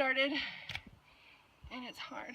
started and it's hard.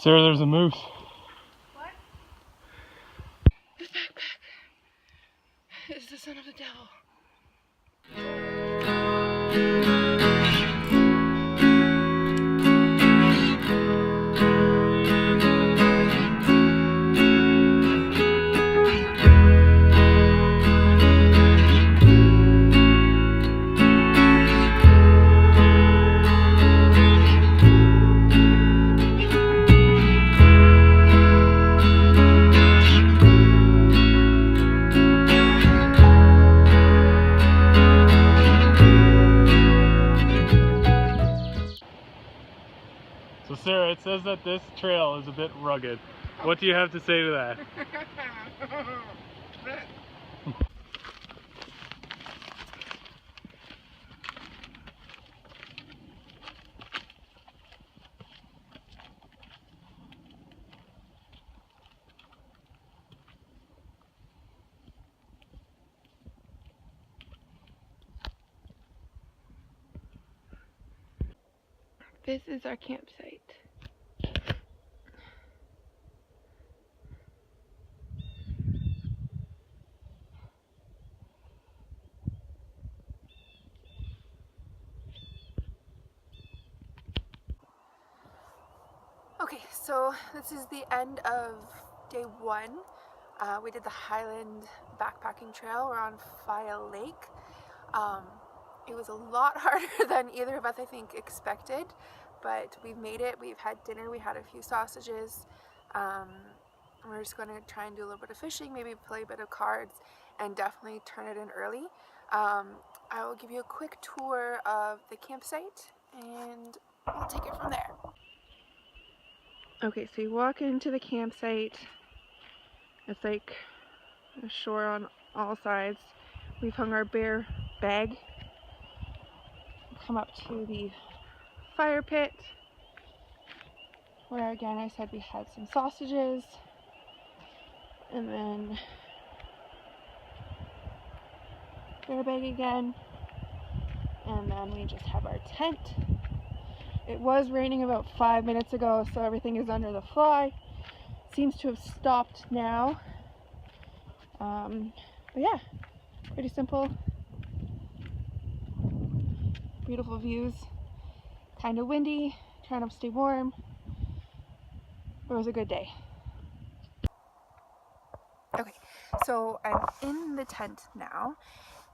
Sarah, there's a moose. What? This backpack is the son of the devil. So Sarah, it says that this trail is a bit rugged. What do you have to say to that? This is our campsite. Okay, so this is the end of day one. We did the Highland backpacking trail. We're on File Lake. It was a lot harder than either of us, I think, expected, but we've made it. We've had dinner. We had a few sausages. We're just going to try and do a little bit of fishing, maybe play a bit of cards, and definitely turn it in early. I will give you a quick tour of the campsite, and we'll take it from there. Okay, so you walk into the campsite. It's like a shore on all sides. We've hung our bear bag. Come up to the fire pit, where again I said we had some sausages, and then bear bag again, and then we just have our tent. It was raining about 5 minutes ago, so everything is under the fly. Seems to have stopped now. But yeah, pretty simple. Beautiful views. Kind of windy, trying to stay warm. It was a good day. Okay, so I'm in the tent now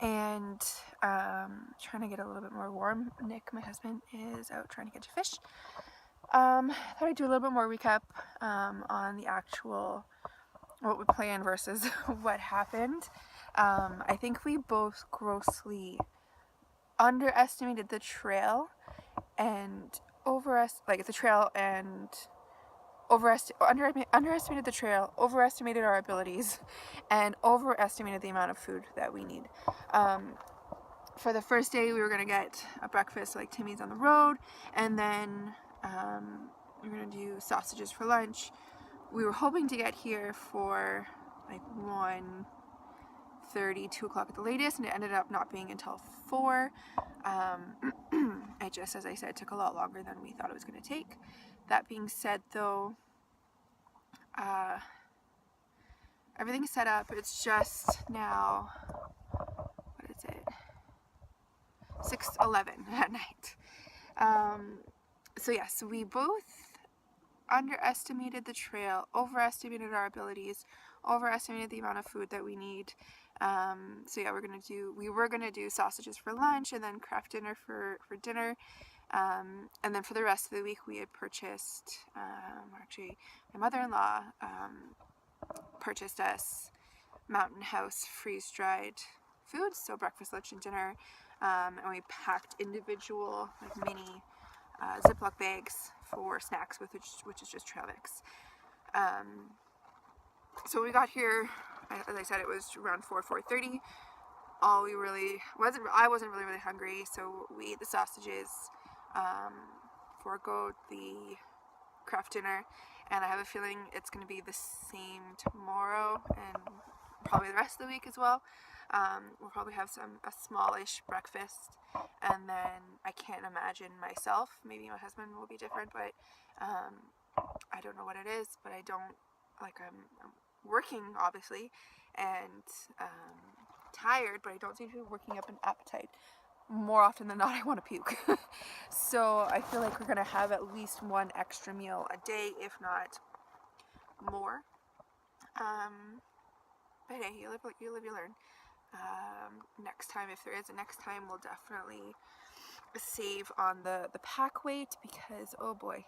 and trying to get a little bit more warm. Nick, my husband, is out trying to catch a fish. Thought I'd do a little bit more recap on the actual what we planned versus what happened. I think we both grossly underestimated the trail and underestimated the trail, overestimated our abilities, and overestimated the amount of food that we need. For the first day, we were gonna get a breakfast like Timmy's on the road, and then we were gonna do sausages for lunch. We were hoping to get here for like 1:30, 2 o'clock at the latest, and it ended up not being until 4. It just, as I said, took a lot longer than we thought it was going to take. That being said, though, everything's set up. It's just now, what is it? 6:11 at night. So yes, we both underestimated the trail, overestimated our abilities, overestimated the amount of food that we need, So yeah, we were gonna do sausages for lunch and then craft dinner for dinner. And then for the rest of the week, we had purchased, actually, my mother-in-law purchased us Mountain House freeze-dried foods, so breakfast, lunch, and dinner. And we packed individual, like mini Ziploc bags for snacks, which is just trail mix. So we got here, as I said, it was around 4:30. I wasn't really hungry, so we ate the sausages, forgoed the craft dinner, and I have a feeling it's going to be the same tomorrow and probably the rest of the week as well. We'll probably have a smallish breakfast, and then I can't imagine myself. Maybe my husband will be different, but I don't know what it is. But I'm working obviously, and tired, but I don't seem to be working up an appetite. More often than not, I want to puke. So I feel like we're gonna have at least one extra meal a day, if not more. But hey, you live, you learn. Next time, if there is a next time, we'll definitely save on the pack weight, because oh boy.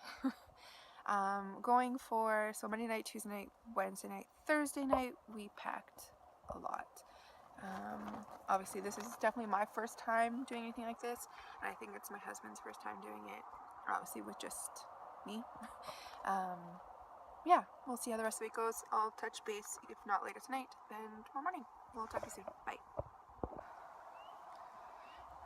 Going for, so Monday night, Tuesday night, Wednesday night, Thursday night, we packed a lot. Obviously this is definitely my first time doing anything like this, and I think it's my husband's first time doing it, obviously with just me. Yeah, we'll see how the rest of the week goes. I'll touch base, if not later tonight, then tomorrow morning. We'll talk to you soon. Bye.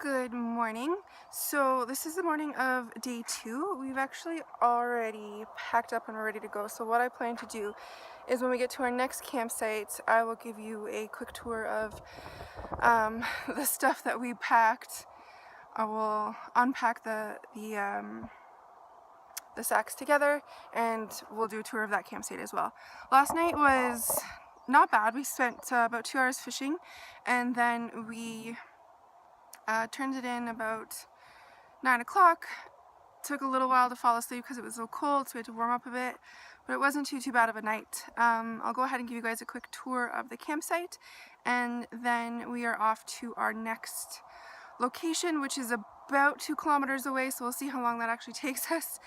Good morning. So this is the morning of day 2. We've actually already packed up and we're ready to go. So what I plan to do is when we get to our next campsite, I will give you a quick tour of the stuff that we packed. I will unpack the sacks together, and we'll do a tour of that campsite as well. Last night was not bad. We spent about 2 hours fishing, and then we turned it in about 9 o'clock. Took a little while to fall asleep because it was so cold, so we had to warm up a bit, but it wasn't too bad of a night. I'll go ahead and give you guys a quick tour of the campsite, and then we are off to our next location, which is about 2 kilometers away, so we'll see how long that actually takes us.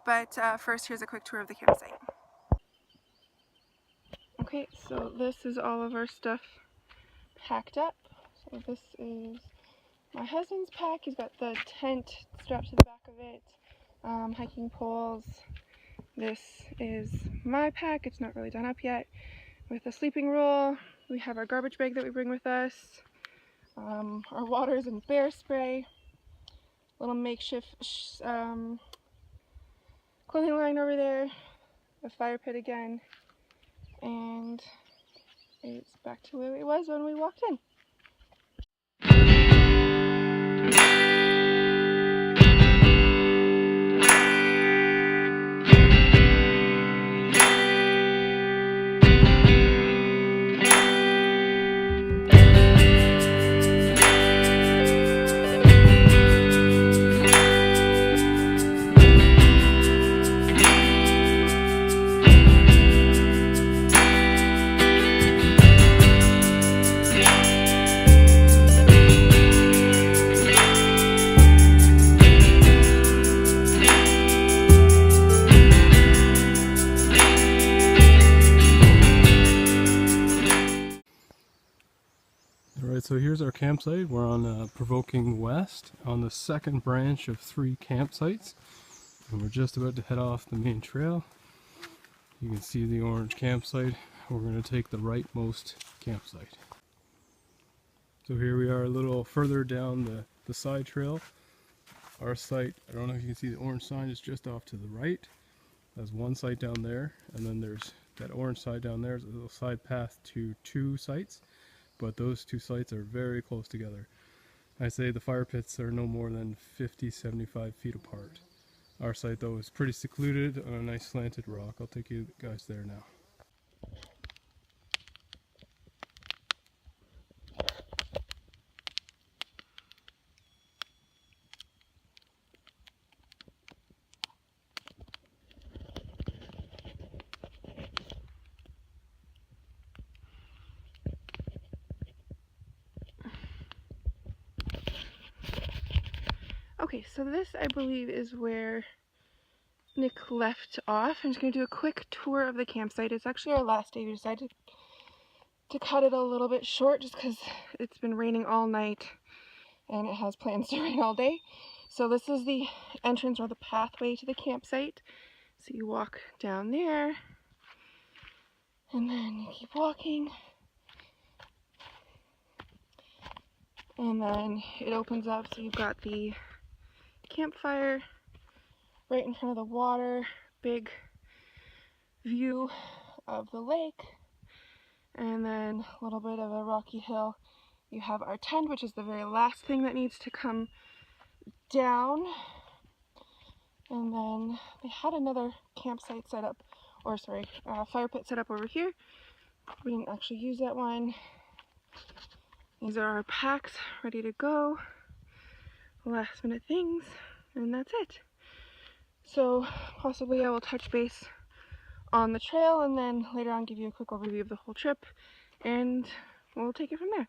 But first, here's a quick tour of the campsite. Okay, so this is all of our stuff packed up. So this is my husband's pack. He's got the tent strapped to the back of it, hiking poles. This is my pack. It's not really done up yet. With a sleeping roll, we have our garbage bag that we bring with us, our waters and bear spray, little makeshift clothing line over there, a fire pit again, and it's back to where it was when we walked in. Alright, so here's our campsite. We're on Provoking West on the second branch of 3 campsites. And we're just about to head off the main trail. You can see the orange campsite. We're going to take the rightmost campsite. So here we are a little further down the side trail. Our site, I don't know if you can see the orange sign, is just off to the right. There's one site down there, and then there's that orange side down there. There's a little side path to 2 sites. But those 2 sites are very close together. I say the fire pits are no more than 50-75 feet apart. Our site though is pretty secluded on a nice slanted rock. I'll take you guys there now. Okay, so this I believe is where Nick left off. I'm just going to do a quick tour of the campsite. It's actually our last day. We decided to cut it a little bit short just because it's been raining all night and it has plans to rain all day. So this is the entrance or the pathway to the campsite. So you walk down there and then you keep walking. And then it opens up, so you've got the campfire right in front of the water, big view of the lake, and then a little bit of a rocky hill. You have our tent, which is the very last thing that needs to come down. And then they had another campsite set up, or sorry, fire pit set up over here. We didn't actually use that one. These are our packs ready to go. Last minute things, and that's it. So possibly I will touch base on the trail and then later on give you a quick overview of the whole trip, and we'll take it from there.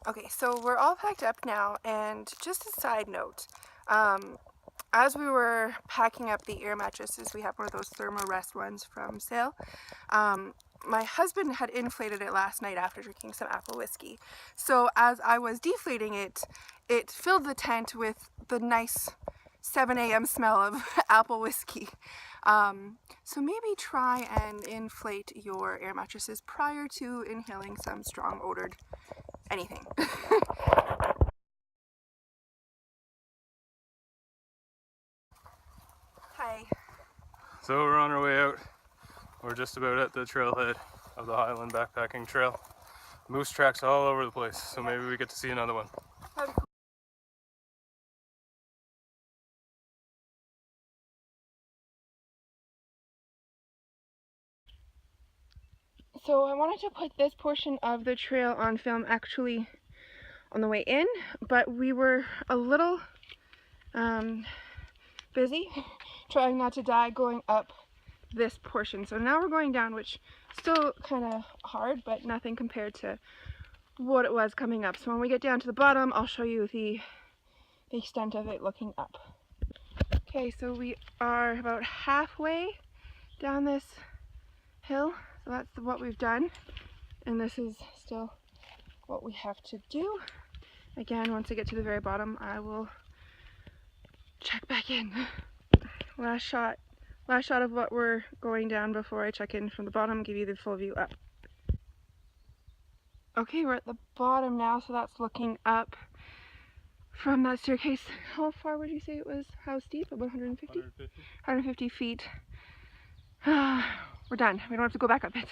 Okay, so we're all packed up now, and just a side note, as we were packing up the air mattresses, we have one of those Thermarest ones from sale. My husband had inflated it last night after drinking some apple whiskey. So as I was deflating it, it filled the tent with the nice 7 a.m. smell of apple whiskey. So maybe try and inflate your air mattresses prior to inhaling some strong odored anything. Hi. So we're on our way out. We're just about at the trailhead of the Highland Backpacking Trail. Moose tracks all over the place, so maybe we get to see another one. So I wanted to put this portion of the trail on film actually on the way in, but we were a little busy trying not to die going up this portion. So now we're going down, which still kind of hard, but nothing compared to what it was coming up. So when we get down to the bottom, I'll show you the extent of it looking up. Okay, so we are about halfway down this hill. So that's what we've done, and this is still what we have to do. Again, once I get to the very bottom, I will check back in. Last shot of what we're going down before I check in from the bottom, give you the full view up. Okay, we're at the bottom now, so that's looking up from that staircase. How far would you say it was? How steep? About 150? 150 feet. We're done. We don't have to go back up it.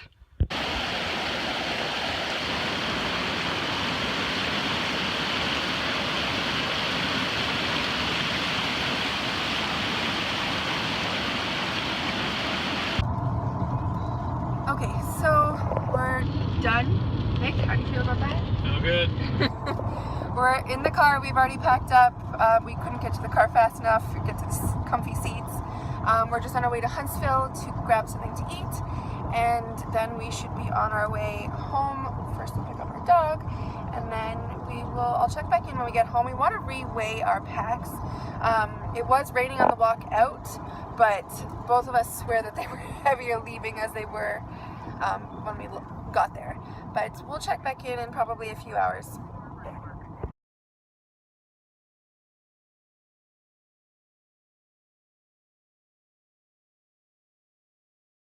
Okay, so we're done. Nick, how do you feel about that? Feel good. We're in the car. We've already packed up. We couldn't get to the car fast enough to get to the comfy seats. We're just on our way to Huntsville to grab something to eat, and then we should be on our way home. First we'll pick up our dog, and then I'll check back in when we get home. We want to re-weigh our packs. It was raining on the walk out, but both of us swear that they were heavier leaving as they were when we got there. But we'll check back in probably a few hours.